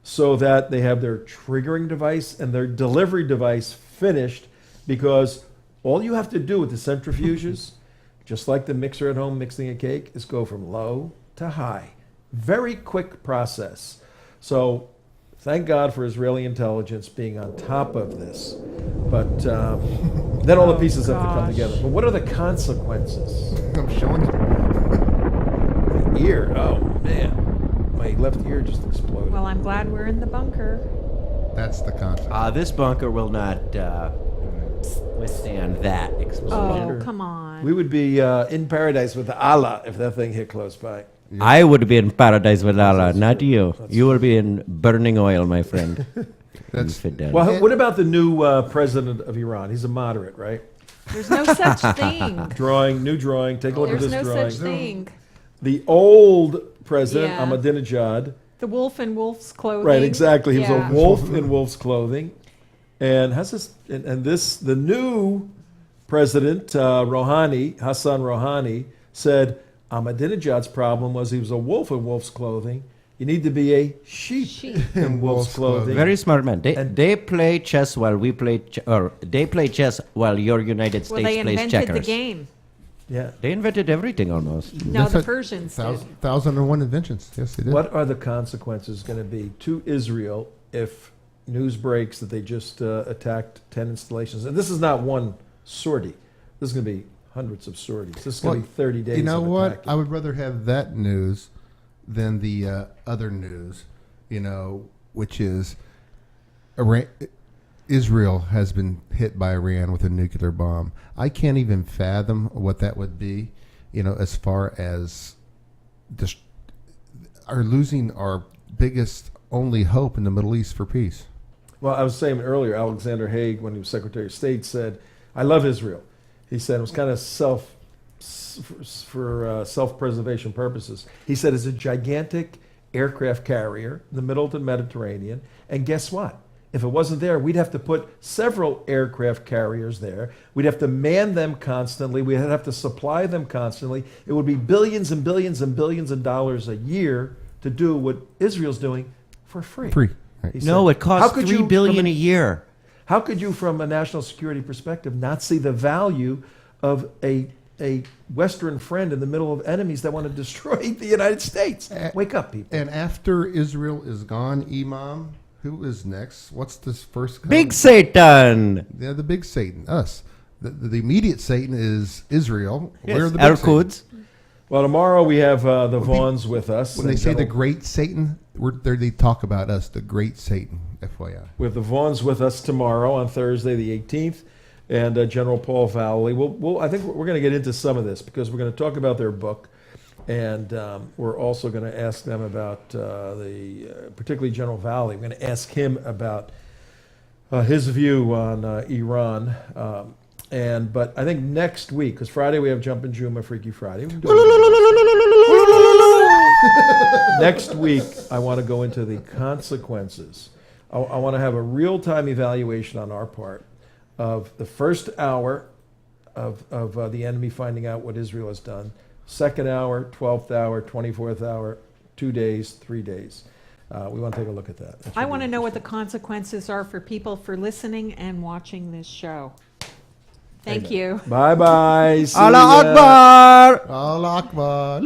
so that they have their triggering device and their delivery device finished, because all you have to do with the centrifuges, just like the mixer at home mixing a cake, is go from low to high. Very quick process. So thank God for Israeli intelligence being on top of this. But then all the pieces have to come together. But what are the consequences? I'm showing you. The ear, oh man. My left ear just exploded. Well, I'm glad we're in the bunker. That's the concept. This bunker will not withstand that explosion. Oh, come on. We would be in paradise with Allah if that thing hit close by. I would be in paradise with Allah, not you. You will be in burning oil, my friend. That's Infidel. Well, what about the new president of Iran? He's a moderate, right? There's no such thing. New drawing. Take a look There's at this no drawing. such thing. The old president, Yeah. Ahmadinejad. The wolf in wolf's clothing. Right, exactly. He was Yeah. a wolf in wolf's clothing. And the new president, Rouhani, Hassan Rouhani, said Ahmadinejad's problem was he was a wolf in wolf's clothing. You need to be a sheep in wolf's clothing. Very smart man. They play chess while we play, or they play chess while your United Well, States they plays invented checkers. the game. Yeah. They invented everything almost. No, That's the a Persians did. 1,001 inventions. Yes, they did. What are the consequences going to be to Israel if news breaks that they just attacked 10 installations? And this is not one sortie. This is going to be hundreds of sorties. This is going to be 30 days. You know of what? attacking. I would rather have that news than the other news, which is Israel has been hit by Iran with a nuclear bomb. I can't even fathom what that would be, as far as just losing our biggest, only hope in the Middle East for peace. Well, I was saying earlier, Alexander Haig, when he was Secretary of State, said, I love Israel. He said it was kind of self-preservation purposes. He said it's a gigantic aircraft carrier in the middle of the Mediterranean. And guess what? If it wasn't there, we'd have to put several aircraft carriers there. We'd have to man them constantly. We'd have to supply them constantly. It would be billions and billions and billions of dollars a year to do what Israel's doing for free. Free. Right. He No, said. it costs How could $3 you, billion from a year. How could you, from a national security perspective, not see the value of a Western friend in the middle of enemies that want to destroy the United States? Wake up, people. And after Israel is gone, Imam, who is next? What's this first? Big Satan. Yeah, the big Satan, us. The immediate Satan is Israel. Yes, We're the big Satan. Erquds. Well, tomorrow we have the Vaughns with us. When they say the great Satan, they talk about us, the great Satan, FYI. We have the Vaughns with us tomorrow on Thursday, the 18th, and General Paul Valley. I think we're going to get into some of this because we're going to talk about their book, and we're also going to ask them about particularly General Valley. We're going to ask him about his view on Iran. But I think next week, because Friday we have Jumpin' Juma, Freaky Friday. We can do next week, I want to go into the consequences. I want to have a real-time evaluation on our part of the first hour of the enemy finding out what Israel has done, second hour, 12th hour, 24th hour, 2 days, 3 days. We want to take a look at that. I want to know what the consequences are for people for listening and watching this show. Thank you. Bye-bye. See Allah ya. Akbar. Allah Akbar.